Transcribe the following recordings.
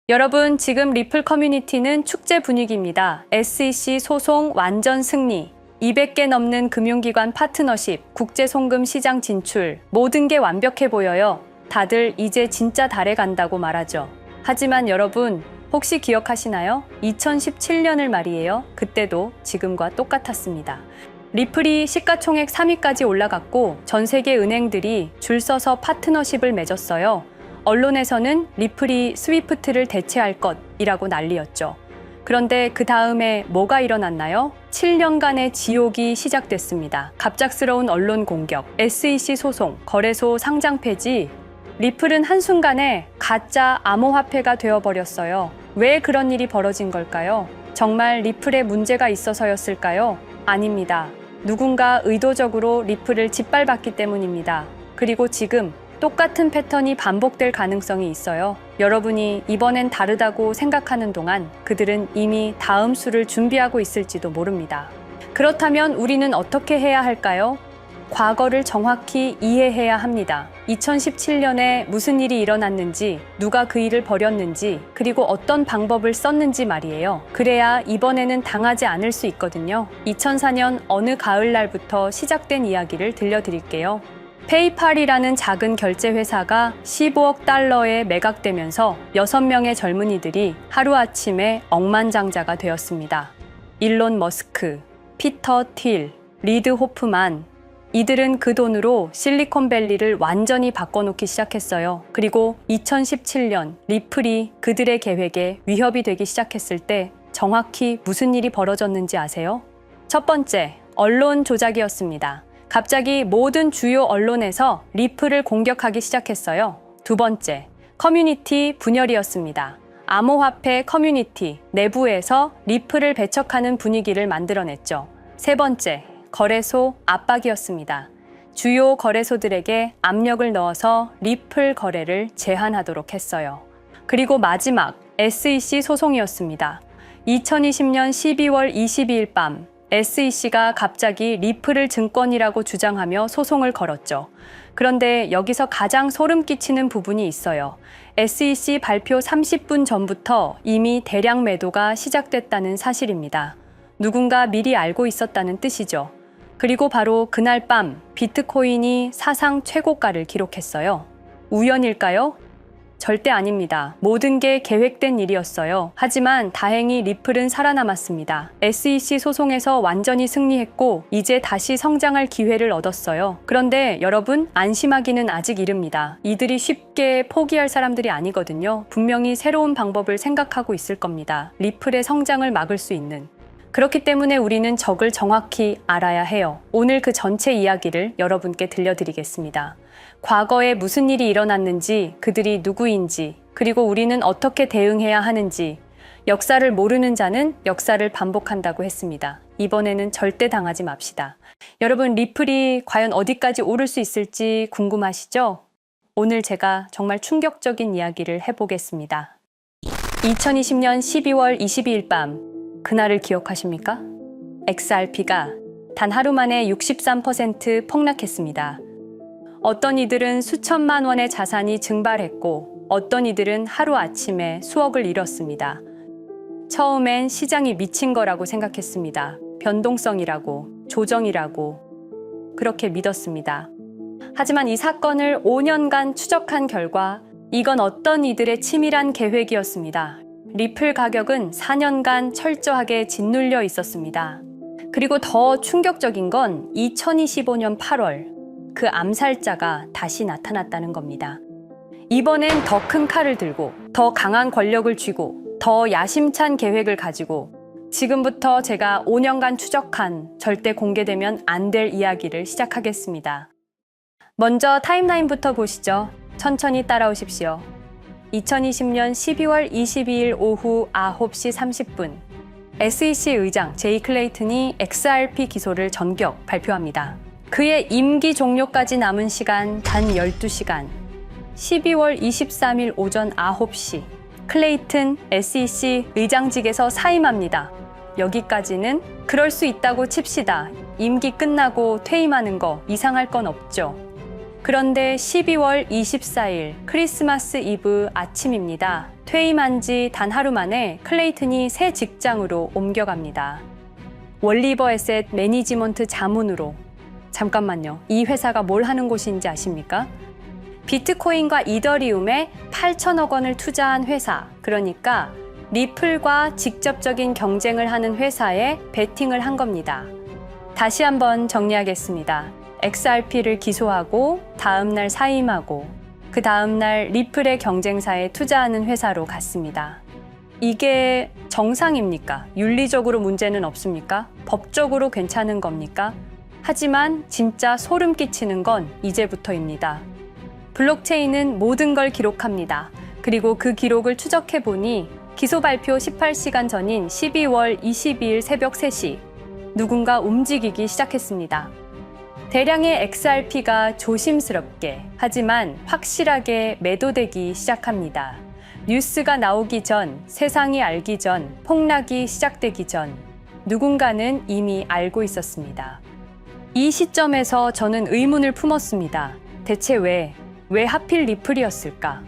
여러분, 지금 리플 커뮤니티는 축제 분위기입니다. SEC 소송 완전 승리, 200개 넘는 금융기관 파트너십, 국제송금 시장 진출, 모든 게 완벽해 보여요. 다들 이제 진짜 달에 간다고 말하죠. 하지만 여러분, 혹시 기억하시나요? 2017년을 말이에요. 그때도 지금과 똑같았습니다. 리플이 시가총액 3위까지 올라갔고 전 세계 은행들이 줄 서서 파트너십을 맺었어요. 언론에서는 리플이 스위프트를 대체할 것이라고 난리였죠. 그런데 그 다음에 뭐가 일어났나요? 7년간의 지옥이 시작됐습니다. 갑작스러운 언론 공격, SEC 소송, 거래소 상장 폐지. 리플은 한순간에 가짜 암호화폐가 되어버렸어요. 왜 그런 일이 벌어진 걸까요? 정말 리플에 문제가 있어서였을까요? 아닙니다. 누군가 의도적으로 리플을 짓밟았기 때문입니다. 그리고 지금 똑같은 패턴이 반복될 가능성이 있어요. 여러분이 이번엔 다르다고 생각하는 동안 그들은 이미 다음 수를 준비하고 있을지도 모릅니다. 그렇다면 우리는 어떻게 해야 할까요? 과거를 정확히 이해해야 합니다. 2017년에 무슨 일이 일어났는지, 누가 그 일을 벌였는지, 그리고 어떤 방법을 썼는지 말이에요. 그래야 이번에는 당하지 않을 수 있거든요. 2004년 어느 가을날부터 시작된 이야기를 들려드릴게요. 페이팔이라는 작은 결제 회사가 15억 달러에 매각되면서 6명의 젊은이들이 하루아침에 억만장자가 되었습니다. 일론 머스크, 피터 틸, 리드 호프만, 이들은 그 돈으로 실리콘밸리를 완전히 바꿔놓기 시작했어요. 그리고 2017년 리플이 그들의 계획에 위협이 되기 시작했을 때 정확히 무슨 일이 벌어졌는지 아세요? 첫 번째, 언론 조작이었습니다. 갑자기 모든 주요 언론에서 리플을 공격하기 시작했어요. 두 번째, 커뮤니티 분열이었습니다. 암호화폐 커뮤니티 내부에서 리플을 배척하는 분위기를 만들어냈죠. 세 번째, 거래소 압박이었습니다. 주요 거래소들에게 압력을 넣어서 리플 거래를 제한하도록 했어요. 그리고 마지막, SEC 소송이었습니다. 2020년 12월 22일 밤, SEC가 갑자기 리플을 증권이라고 주장하며 소송을 걸었죠. 그런데 여기서 가장 소름 끼치는 부분이 있어요. SEC 발표 30분 전부터 이미 대량 매도가 시작됐다는 사실입니다. 누군가 미리 알고 있었다는 뜻이죠. 그리고 바로 그날 밤 비트코인이 사상 최고가를 기록했어요. 우연일까요? 절대 아닙니다. 모든 게 계획된 일이었어요. 하지만 다행히 리플은 살아남았습니다. SEC 소송에서 완전히 승리했고 이제 다시 성장할 기회를 얻었어요. 그런데 여러분, 안심하기는 아직 이릅니다. 이들이 쉽게 포기할 사람들이 아니거든요. 분명히 새로운 방법을 생각하고 있을 겁니다. 리플의 성장을 막을 수 있는. 그렇기 때문에 우리는 적을 정확히 알아야 해요. 오늘 그 전체 이야기를 여러분께 들려드리겠습니다. 과거에 무슨 일이 일어났는지, 그들이 누구인지, 그리고 우리는 어떻게 대응해야 하는지, 역사를 모르는 자는 역사를 반복한다고 했습니다. 이번에는 절대 당하지 맙시다. 여러분, 리플이 과연 어디까지 오를 수 있을지 궁금하시죠? 오늘 제가 정말 충격적인 이야기를 해보겠습니다. 2020년 12월 22일 밤, 그날을 기억하십니까? XRP가 단 하루 만에 63% 폭락했습니다. 어떤 이들은 수천만 원의 자산이 증발했고 어떤 이들은 하루아침에 수억을 잃었습니다. 처음엔 시장이 미친 거라고 생각했습니다. 변동성이라고, 조정이라고 그렇게 믿었습니다. 하지만 이 사건을 5년간 추적한 결과 이건 어떤 이들의 치밀한 계획이었습니다. 리플 가격은 4년간 철저하게 짓눌려 있었습니다. 그리고 더 충격적인 건 2025년 8월 그 암살자가 다시 나타났다는 겁니다. 이번엔 더 큰 칼을 들고 더 강한 권력을 쥐고 더 야심찬 계획을 가지고 지금부터 제가 5년간 추적한 절대 공개되면 안 될 이야기를 시작하겠습니다. 먼저 타임라인부터 보시죠. 천천히 따라오십시오. 2020년 12월 22일 오후 9시 30분 SEC 의장 제이 클레이튼이 XRP 기소를 전격 발표합니다. 그의 임기 종료까지 남은 시간 단 12시간 12월 23일 오전 9시 클레이튼 SEC 의장직에서 사임합니다. 여기까지는 그럴 수 있다고 칩시다. 임기 끝나고 퇴임하는 거 이상할 건 없죠. 그런데 12월 24일 크리스마스 이브 아침입니다. 퇴임한 지 단 하루 만에 클레이튼이 새 직장으로 옮겨갑니다. 월리버 에셋 매니지먼트 자문으로. 잠깐만요. 이 회사가 뭘 하는 곳인지 아십니까? 비트코인과 이더리움에 8천억 원을 투자한 회사, 그러니까 리플과 직접적인 경쟁을 하는 회사에 베팅을 한 겁니다. 다시 한번 정리하겠습니다. XRP를 기소하고 다음날 사임하고 그 다음날 리플의 경쟁사에 투자하는 회사로 갔습니다. 이게 정상입니까? 윤리적으로 문제는 없습니까? 법적으로 괜찮은 겁니까? 하지만 진짜 소름 끼치는 건 이제부터입니다. 블록체인은 모든 걸 기록합니다. 그리고 그 기록을 추적해 보니 기소 발표 18시간 전인 12월 22일 새벽 3시 누군가 움직이기 시작했습니다. 대량의 XRP가 조심스럽게 하지만 확실하게 매도되기 시작합니다. 뉴스가 나오기 전, 세상이 알기 전, 폭락이 시작되기 전 누군가는 이미 알고 있었습니다. 이 시점에서 저는 의문을 품었습니다. 대체 왜 하필 리플이었을까?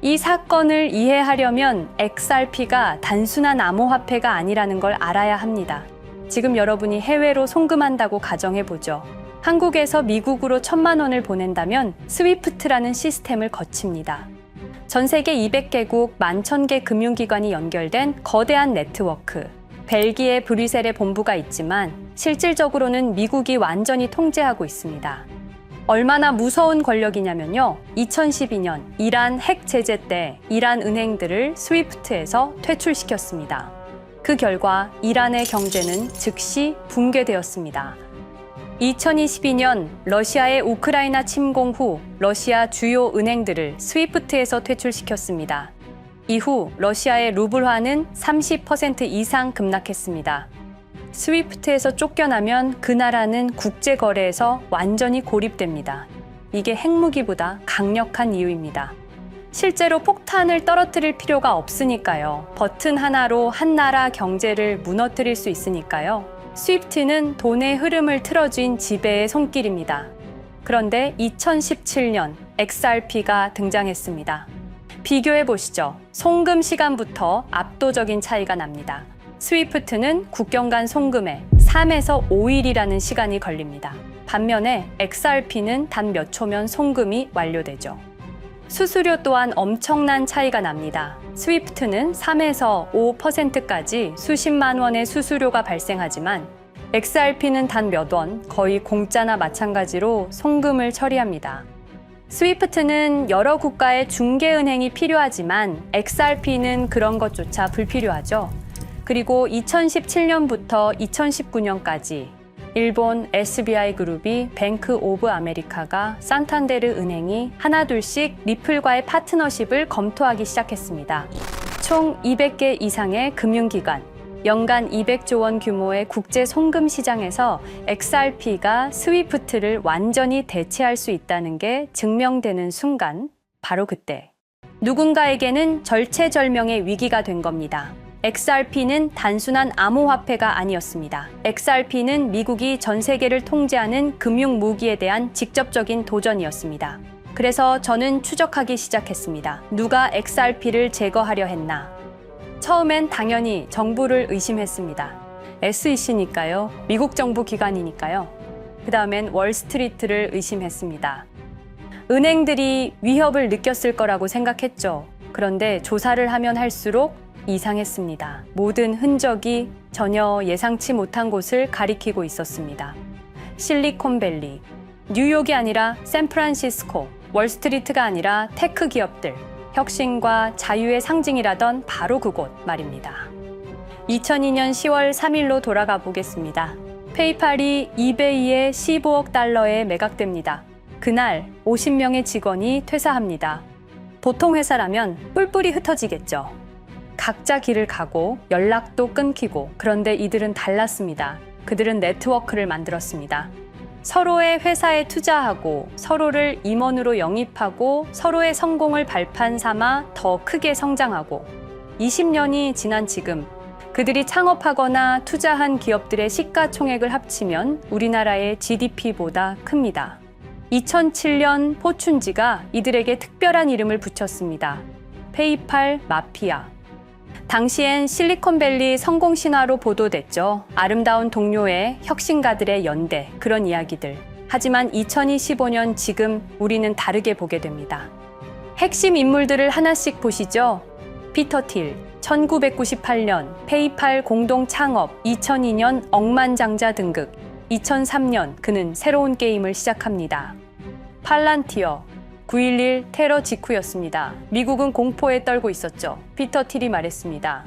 이 사건을 이해하려면 XRP가 단순한 암호화폐가 아니라는 걸 알아야 합니다. 지금 여러분이 해외로 송금한다고 가정해보죠. 한국에서 미국으로 1,000만 원을 보낸다면 스위프트라는 시스템을 거칩니다. 전 세계 200개국 11,000개 금융기관이 연결된 거대한 네트워크. 벨기에 브뤼셀에 본부가 있지만 실질적으로는 미국이 완전히 통제하고 있습니다. 얼마나 무서운 권력이냐면요. 2012년 이란 핵 제재 때 이란 은행들을 스위프트에서 퇴출시켰습니다. 그 결과 이란의 경제는 즉시 붕괴되었습니다. 2022년 러시아의 우크라이나 침공 후 러시아 주요 은행들을 스위프트에서 퇴출시켰습니다. 이후 러시아의 루블화는 30% 이상 급락했습니다. 스위프트에서 쫓겨나면 그 나라는 국제거래에서 완전히 고립됩니다. 이게 핵무기보다 강력한 이유입니다. 실제로 폭탄을 떨어뜨릴 필요가 없으니까요. 버튼 하나로 한 나라 경제를 무너뜨릴 수 있으니까요. 스위프트는 돈의 흐름을 틀어쥔 지배의 손길입니다. 그런데 2017년 XRP가 등장했습니다. 비교해 보시죠. 송금 시간부터 압도적인 차이가 납니다. 스위프트는 국경 간 송금에 3에서 5일이라는 시간이 걸립니다. 반면에 XRP는 단 몇 초면 송금이 완료되죠. 수수료 또한 엄청난 차이가 납니다. 스위프트는 3에서 5%까지 수십만 원의 수수료가 발생하지만 XRP는 단 몇 원, 거의 공짜나 마찬가지로 송금을 처리합니다. 스위프트는 여러 국가의 중개은행이 필요하지만 XRP는 그런 것조차 불필요하죠. 그리고 2017년부터 2019년까지 일본 SBI 그룹이 뱅크 오브 아메리카가 산탄데르 은행이 하나둘씩 리플과의 파트너십을 검토하기 시작했습니다. 총 200개 이상의 금융기관, 연간 200조 원 규모의 국제 송금 시장에서 XRP가 스위프트를 완전히 대체할 수 있다는 게 증명되는 순간, 바로 그때 누군가에게는 절체절명의 위기가 된 겁니다. XRP는 단순한 암호화폐가 아니었습니다. XRP는 미국이 전 세계를 통제하는 금융 무기에 대한 직접적인 도전이었습니다. 그래서 저는 추적하기 시작했습니다. 누가 XRP를 제거하려 했나? 처음엔 당연히 정부를 의심했습니다. SEC니까요. 미국 정부 기관이니까요. 그 다음엔 월스트리트를 의심했습니다. 은행들이 위협을 느꼈을 거라고 생각했죠. 그런데 조사를 하면 할수록 이상했습니다. 모든 흔적이 전혀 예상치 못한 곳을 가리키고 있었습니다. 실리콘밸리, 뉴욕이 아니라 샌프란시스코, 월스트리트가 아니라 테크 기업들, 혁신과 자유의 상징이라던 바로 그곳 말입니다. 2002년 10월 3일로 돌아가 보겠습니다. 페이팔이 이베이에 15억 달러에 매각됩니다. 그날 50명의 직원이 퇴사합니다. 보통 회사라면 뿔뿔이 흩어지겠죠. 각자 길을 가고 연락도 끊기고, 그런데 이들은 달랐습니다. 그들은 네트워크를 만들었습니다. 서로의 회사에 투자하고 서로를 임원으로 영입하고 서로의 성공을 발판 삼아 더 크게 성장하고 20년이 지난 지금 그들이 창업하거나 투자한 기업들의 시가총액을 합치면 우리나라의 GDP보다 큽니다. 2007년 포춘지가 이들에게 특별한 이름을 붙였습니다. 페이팔 마피아. 당시엔 실리콘밸리 성공 신화로 보도됐죠. 아름다운 동료의 혁신가들의 연대, 그런 이야기들. 하지만 2025년 지금 우리는 다르게 보게 됩니다. 핵심 인물들을 하나씩 보시죠. 피터 틸, 1998년 페이팔 공동 창업, 2002년 억만장자 등극, 2003년 그는 새로운 게임을 시작합니다. 팔란티어, 9.11 테러 직후였습니다. 미국은 공포에 떨고 있었죠. 피터 틸이 말했습니다.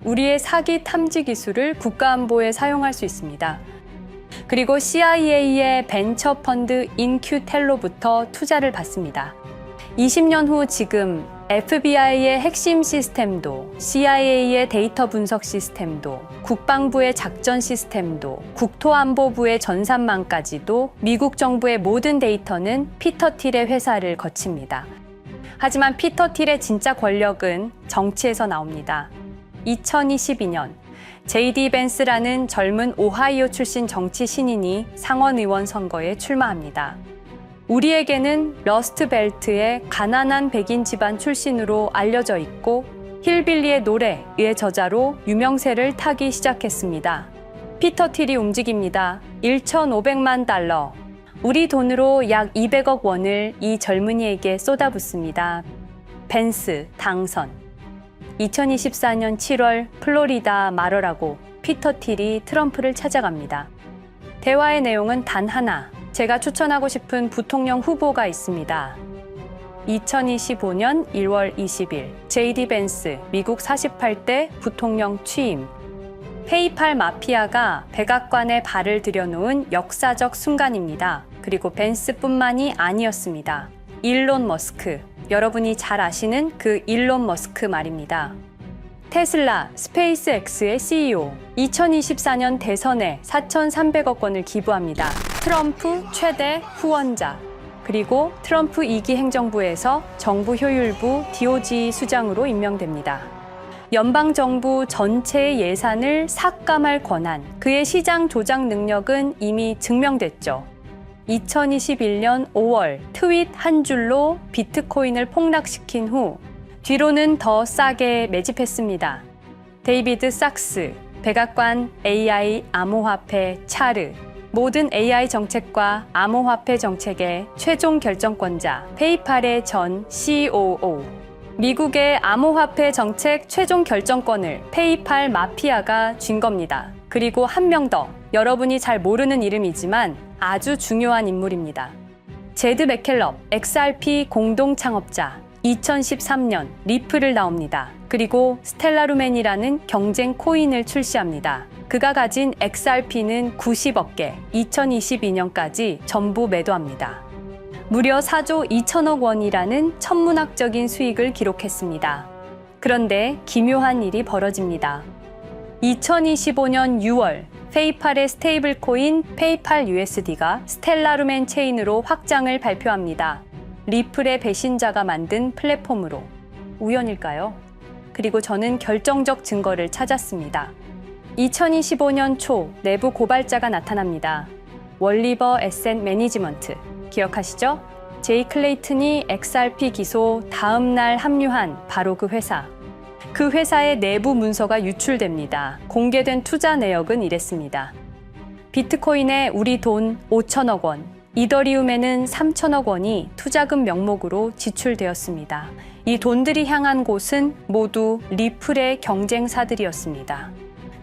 우리의 사기 탐지 기술을 국가안보에 사용할 수 있습니다. 그리고 CIA의 벤처 펀드 인큐텔로부터 투자를 받습니다. 20년 후 지금 FBI의 핵심 시스템도, CIA의 데이터 분석 시스템도, 국방부의 작전 시스템도, 국토안보부의 전산망까지도 미국 정부의 모든 데이터는 피터 틸의 회사를 거칩니다. 하지만 피터 틸의 진짜 권력은 정치에서 나옵니다. 2022년 JD 벤스라는 젊은 오하이오 출신 정치 신인이 상원의원 선거에 출마합니다. 우리에게는 러스트벨트의 가난한 백인 집안 출신으로 알려져 있고 힐빌리의 노래의 저자로 유명세를 타기 시작했습니다. 피터 틸이 움직입니다. 1,500만 달러, 우리 돈으로 약 200억 원을 이 젊은이에게 쏟아붓습니다. 벤스 당선. 2024년 7월 플로리다 마러라고 피터 틸이 트럼프를 찾아갑니다. 대화의 내용은 단 하나. 제가 추천하고 싶은 부통령 후보가 있습니다. 2025년 1월 20일 JD 벤스 미국 48대 부통령 취임. 페이팔 마피아가 백악관에 발을 들여놓은 역사적 순간입니다. 그리고 벤스뿐만이 아니었습니다. 일론 머스크, 여러분이 잘 아시는 그 일론 머스크 말입니다. 테슬라, 스페이스X의 CEO, 2024년 대선에 4,300억 원을 기부합니다. 트럼프 최대 후원자, 그리고 트럼프 2기 행정부에서 정부 효율부 DOJ 수장으로 임명됩니다. 연방정부 전체의 예산을 삭감할 권한, 그의 시장 조작 능력은 이미 증명됐죠. 2021년 5월 트윗 한 줄로 비트코인을 폭락시킨 후 뒤로는 더 싸게 매집했습니다. 데이비드 sak스, 백악관 AI 암호화폐 차르, 모든 AI 정책과 암호화폐 정책의 최종 결정권자, 페이팔의 전 COO. 미국의 암호화폐 정책 최종 결정권을 페이팔 마피아가 쥔 겁니다. 그리고 한 명 더, 여러분이 잘 모르는 이름이지만 아주 중요한 인물입니다. 제드 맥켈럽, XRP 공동 창업자, 2013년 리플을 나옵니다. 그리고 스텔라루멘이라는 경쟁 코인을 출시합니다. 그가 가진 XRP는 90억 개, 2022년까지 전부 매도합니다. 무려 4조 2천억 원이라는 천문학적인 수익을 기록했습니다. 그런데 기묘한 일이 벌어집니다. 2025년 6월 페이팔의 스테이블 코인 페이팔 USD가 스텔라루멘 체인으로 확장을 발표합니다. 리플의 배신자가 만든 플랫폼으로. 우연일까요? 그리고 저는 결정적 증거를 찾았습니다. 2025년 초 내부 고발자가 나타납니다. 월리버 에셋 매니지먼트. 기억하시죠? 제이 클레이튼이 XRP 기소 다음 날 합류한 바로 그 회사. 그 회사의 내부 문서가 유출됩니다. 공개된 투자 내역은 이랬습니다. 비트코인에 우리 돈 5천억 원, 이더리움에는 3천억 원이 투자금 명목으로 지출되었습니다. 이 돈들이 향한 곳은 모두 리플의 경쟁사들이었습니다.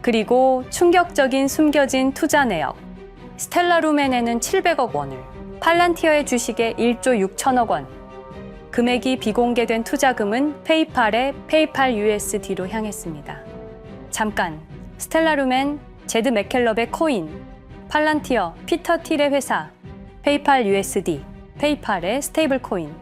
그리고 충격적인 숨겨진 투자 내역. 스텔라루멘에는 700억 원을, 팔란티어의 주식에 1조 6천억 원. 금액이 비공개된 투자금은 페이팔의 페이팔 USD로 향했습니다. 잠깐, 스텔라루멘, 제드 맥켈럽의 코인, 팔란티어, 피터 틸의 회사, 페이팔 USD, 페이팔의 스테이블 코인.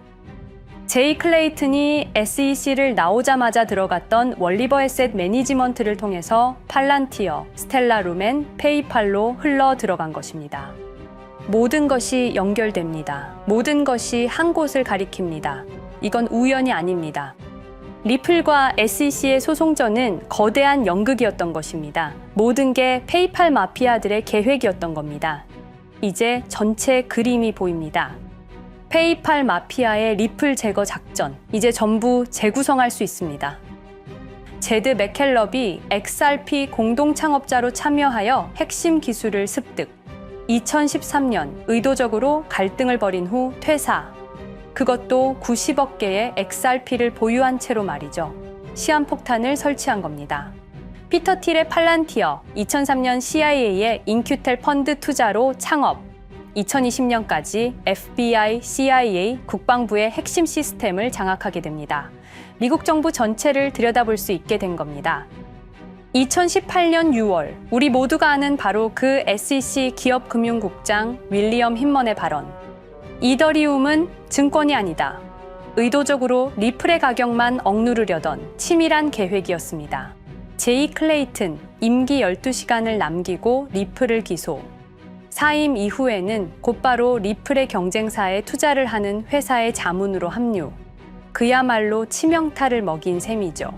제이 클레이튼이 SEC를 나오자마자 들어갔던 월리버 에셋 매니지먼트를 통해서 팔란티어, 스텔라루멘, 페이팔로 흘러 들어간 것입니다. 모든 것이 연결됩니다. 모든 것이 한 곳을 가리킵니다. 이건 우연이 아닙니다. 리플과 SEC의 소송전은 거대한 연극이었던 것입니다. 모든 게 페이팔 마피아들의 계획이었던 겁니다. 이제 전체 그림이 보입니다. 페이팔 마피아의 리플 제거 작전, 이제 전부 재구성할 수 있습니다. 제드 맥켈럽이 XRP 공동 창업자로 참여하여 핵심 기술을 습득. 2013년 의도적으로 갈등을 벌인 후 퇴사. 그것도 90억 개의 XRP를 보유한 채로 말이죠. 시한폭탄을 설치한 겁니다. 피터 틸의 팔란티어, 2003년 CIA의 인큐텔 펀드 투자로 창업. 2020년까지 FBI, CIA, 국방부의 핵심 시스템을 장악하게 됩니다. 미국 정부 전체를 들여다볼 수 있게 된 겁니다. 2018년 6월, 우리 모두가 아는 바로 그 SEC 기업금융국장 윌리엄 힌먼의 발언. 이더리움은 증권이 아니다. 의도적으로 리플의 가격만 억누르려던 치밀한 계획이었습니다. 제이 클레이튼, 임기 12시간을 남기고 리플을 기소. 사임 이후에는 곧바로 리플의 경쟁사에 투자를 하는 회사의 자문으로 합류. 그야말로 치명타를 먹인 셈이죠.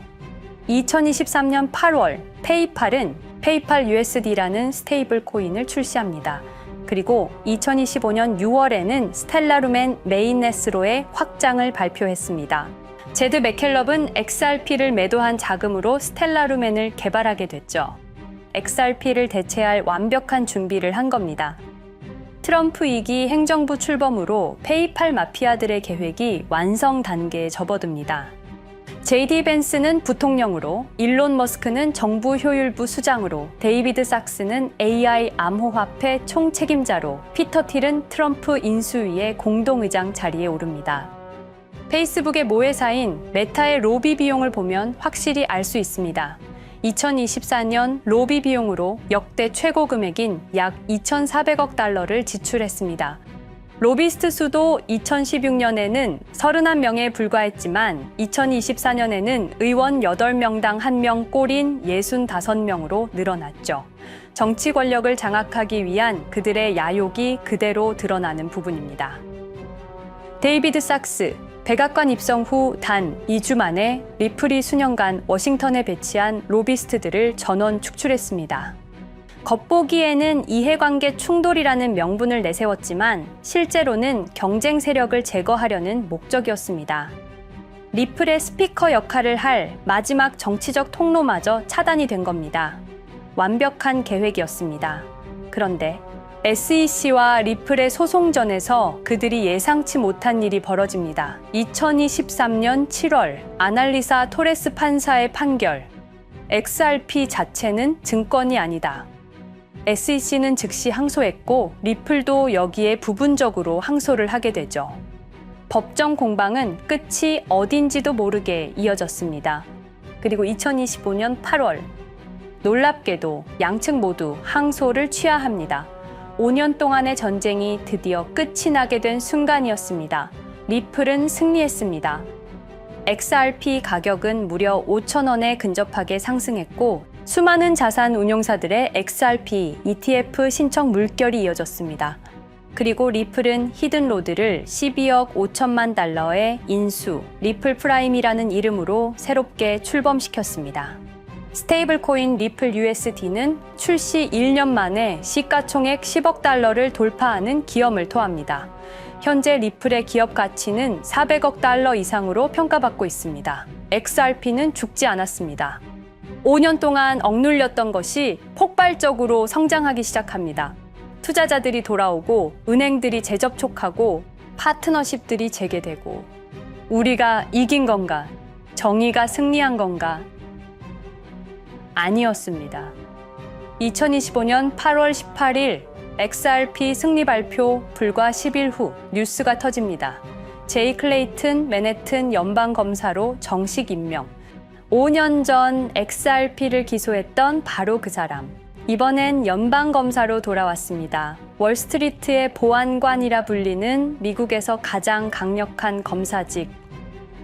2023년 8월, 페이팔은 페이팔 USD라는 스테이블 코인을 출시합니다. 그리고 2025년 6월에는 스텔라룸앤 메인넷으로의 확장을 발표했습니다. 제드 맥켈럽은 XRP를 매도한 자금으로 스텔라룸앤을 개발하게 됐죠. XRP를 대체할 완벽한 준비를 한 겁니다. 트럼프 2기 행정부 출범으로 페이팔 마피아들의 계획이 완성 단계에 접어듭니다. JD 벤스는 부통령으로, 일론 머스크는 정부 효율부 수장으로, 데이비드 sak스는 AI 암호화폐 총책임자로, 피터 틸은 트럼프 인수위의 공동의장 자리에 오릅니다. 페이스북의 모회사인 메타의 로비 비용을 보면 확실히 알 수 있습니다. 2024년 로비 비용으로 역대 최고 금액인 약 2,400억 달러를 지출했습니다. 로비스트 수도 2016년에는 31명에 불과했지만 2024년에는 의원 8명당 1명 꼴인 65명으로 늘어났죠. 정치 권력을 장악하기 위한 그들의 야욕이 그대로 드러나는 부분입니다. 데이비드 sak스, 백악관 입성 후 단 2주 만에 리플이 수년간 워싱턴에 배치한 로비스트들을 전원 축출했습니다. 겉보기에는 이해관계 충돌이라는 명분을 내세웠지만 실제로는 경쟁 세력을 제거하려는 목적이었습니다. 리플의 스피커 역할을 할 마지막 정치적 통로마저 차단이 된 겁니다. 완벽한 계획이었습니다. 그런데 SEC와 리플의 소송전에서 그들이 예상치 못한 일이 벌어집니다. 2023년 7월 아날리사 토레스 판사의 판결. XRP 자체는 증권이 아니다. SEC는 즉시 항소했고 리플도 여기에 부분적으로 항소를 하게 되죠. 법정 공방은 끝이 어딘지도 모르게 이어졌습니다. 그리고 2025년 8월 놀랍게도 양측 모두 항소를 취하합니다. 5년 동안의 전쟁이 드디어 끝이 나게 된 순간이었습니다. 리플은 승리했습니다. XRP 가격은 무려 5,000원에 근접하게 상승했고 수많은 자산 운용사들의 XRP, ETF 신청 물결이 이어졌습니다. 그리고 리플은 히든로드를 12억 5천만 달러의 인수, 리플 프라임이라는 이름으로 새롭게 출범시켰습니다. 스테이블 코인 리플 USD는 출시 1년 만에 시가총액 10억 달러를 돌파하는 기염을 토합니다. 현재 리플의 기업 가치는 400억 달러 이상으로 평가받고 있습니다. XRP는 죽지 않았습니다. 5년 동안 억눌렸던 것이 폭발적으로 성장하기 시작합니다. 투자자들이 돌아오고 은행들이 재접촉하고 파트너십들이 재개되고 우리가 이긴 건가? 정의가 승리한 건가? 아니었습니다. 2025년 8월 18일 XRP 승리 발표 불과 10일 후 뉴스가 터집니다. 제이 클레이튼 맨해튼 연방검사로 정식 임명. 5년 전 XRP를 기소했던 바로 그 사람. 이번엔 연방검사로 돌아왔습니다. 월스트리트의 보안관이라 불리는 미국에서 가장 강력한 검사직.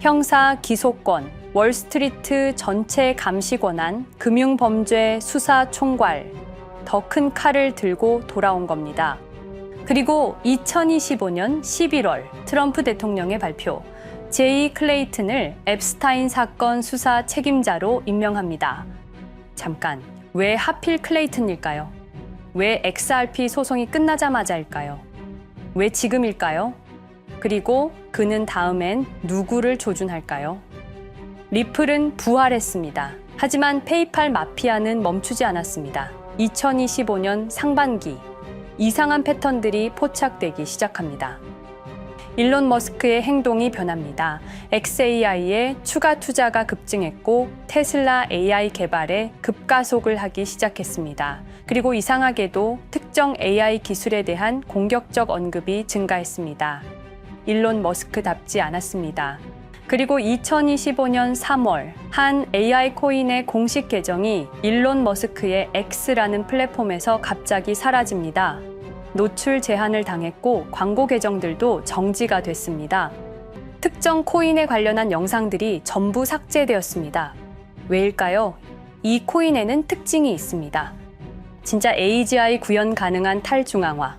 형사 기소권, 월스트리트 전체 감시 권한, 금융범죄 수사 총괄. 더 큰 칼을 들고 돌아온 겁니다. 그리고 2025년 11월 트럼프 대통령의 발표. 제이 클레이튼을 앱스타인 사건 수사 책임자로 임명합니다. 잠깐, 왜 하필 클레이튼일까요? 왜 XRP 소송이 끝나자마자일까요? 왜 지금일까요? 그리고 그는 다음엔 누구를 조준할까요? 리플은 부활했습니다. 하지만 페이팔 마피아는 멈추지 않았습니다. 2025년 상반기, 이상한 패턴들이 포착되기 시작합니다. 일론 머스크의 행동이 변합니다. xAI에 추가 투자가 급증했고 테슬라 AI 개발에 급가속을 하기 시작했습니다. 그리고 이상하게도 특정 AI 기술에 대한 공격적 언급이 증가했습니다. 일론 머스크답지 않았습니다. 그리고 2025년 3월 한 AI 코인의 공식 계정이 일론 머스크의 X라는 플랫폼에서 갑자기 사라집니다. 노출 제한을 당했고 광고 계정들도 정지가 됐습니다. 특정 코인에 관련한 영상들이 전부 삭제되었습니다. 왜일까요? 이 코인에는 특징이 있습니다. 진짜 AGI 구현 가능한 탈중앙화,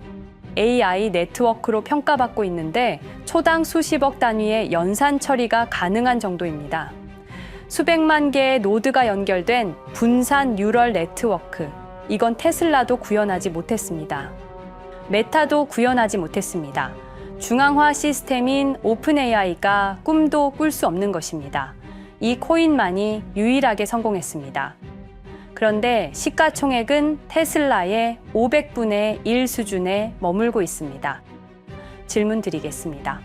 AI 네트워크로 평가받고 있는데 초당 수십억 단위의 연산 처리가 가능한 정도입니다. 수백만 개의 노드가 연결된 분산 뉴럴 네트워크, 이건 테슬라도 구현하지 못했습니다. 메타도 구현하지 못했습니다. 중앙화 시스템인 오픈AI가 꿈도 꿀 수 없는 것입니다. 이 코인만이 유일하게 성공했습니다. 그런데 시가총액은 테슬라의 500분의 1 수준에 머물고 있습니다. 질문 드리겠습니다.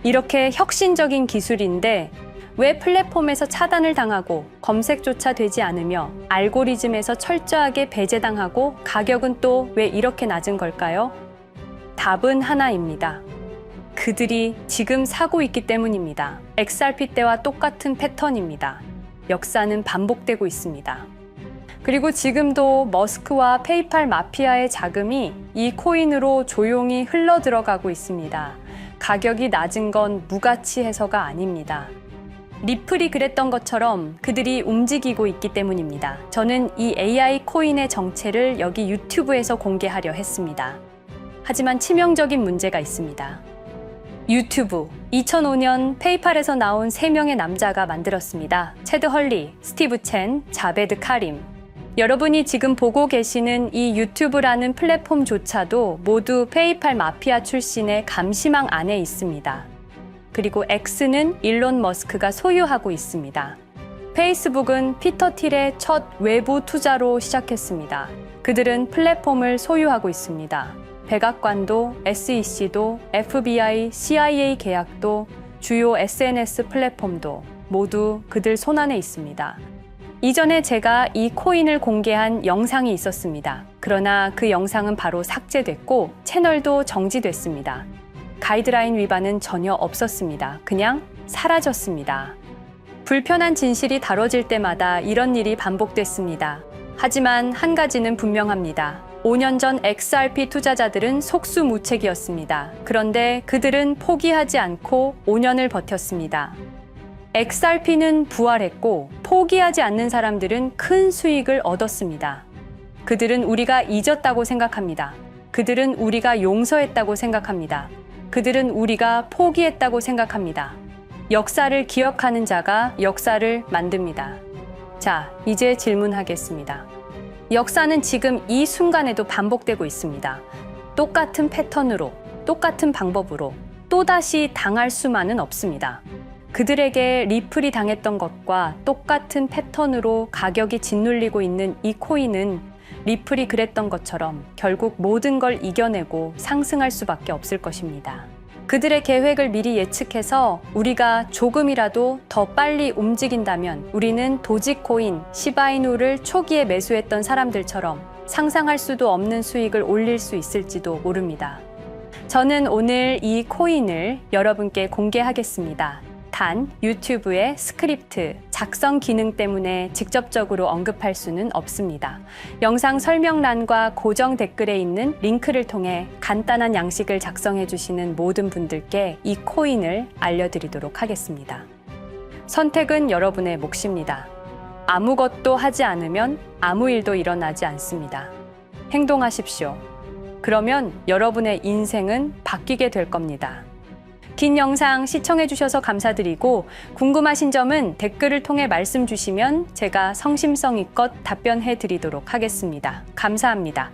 이렇게 혁신적인 기술인데 왜 플랫폼에서 차단을 당하고 검색조차 되지 않으며 알고리즘에서 철저하게 배제당하고 가격은 또 왜 이렇게 낮은 걸까요? 답은 하나입니다. 그들이 지금 사고 있기 때문입니다. XRP 때와 똑같은 패턴입니다. 역사는 반복되고 있습니다. 그리고 지금도 머스크와 페이팔 마피아의 자금이 이 코인으로 조용히 흘러 들어가고 있습니다. 가격이 낮은 건 무가치해서가 아닙니다. 리플이 그랬던 것처럼 그들이 움직이고 있기 때문입니다. 저는 이 AI 코인의 정체를 여기 유튜브에서 공개하려 했습니다. 하지만 치명적인 문제가 있습니다. 유튜브, 2005년 페이팔에서 나온 3명의 남자가 만들었습니다. 체드 헐리, 스티브 첸, 자베드 카림. 여러분이 지금 보고 계시는 이 유튜브라는 플랫폼조차도 모두 페이팔 마피아 출신의 감시망 안에 있습니다. 그리고 X는 일론 머스크가 소유하고 있습니다. 페이스북은 피터 틸의 첫 외부 투자로 시작했습니다. 그들은 플랫폼을 소유하고 있습니다. 백악관도, SEC도, FBI, CIA 계약도, 주요 SNS 플랫폼도 모두 그들 손안에 있습니다. 이전에 제가 이 코인을 공개한 영상이 있었습니다. 그러나 그 영상은 바로 삭제됐고 채널도 정지됐습니다. 가이드라인 위반은 전혀 없었습니다. 그냥 사라졌습니다. 불편한 진실이 다뤄질 때마다 이런 일이 반복됐습니다. 하지만 한 가지는 분명합니다. 5년 전 XRP 투자자들은 속수무책이었습니다. 그런데 그들은 포기하지 않고 5년을 버텼습니다. XRP는 부활했고 포기하지 않는 사람들은 큰 수익을 얻었습니다. 그들은 우리가 잊었다고 생각합니다. 그들은 우리가 용서했다고 생각합니다. 그들은 우리가 포기했다고 생각합니다. 역사를 기억하는 자가 역사를 만듭니다. 자, 이제 질문하겠습니다. 역사는 지금 이 순간에도 반복되고 있습니다. 똑같은 패턴으로, 똑같은 방법으로 또다시 당할 수만은 없습니다. 그들에게 리플이 당했던 것과 똑같은 패턴으로 가격이 짓눌리고 있는 이 코인은 리플이 그랬던 것처럼 결국 모든 걸 이겨내고 상승할 수밖에 없을 것입니다. 그들의 계획을 미리 예측해서 우리가 조금이라도 더 빨리 움직인다면 우리는 도지코인, 시바이누를 초기에 매수했던 사람들처럼 상상할 수도 없는 수익을 올릴 수 있을지도 모릅니다. 저는 오늘 이 코인을 여러분께 공개하겠습니다. 단, 유튜브의 스크립트, 작성 기능 때문에 직접적으로 언급할 수는 없습니다. 영상 설명란과 고정 댓글에 있는 링크를 통해 간단한 양식을 작성해 주시는 모든 분들께 이 코인을 알려드리도록 하겠습니다. 선택은 여러분의 몫입니다. 아무것도 하지 않으면 아무 일도 일어나지 않습니다. 행동하십시오. 그러면 여러분의 인생은 바뀌게 될 겁니다. 긴 영상 시청해주셔서 감사드리고 궁금하신 점은 댓글을 통해 말씀 주시면 제가 성심성의껏 답변해 드리도록 하겠습니다. 감사합니다.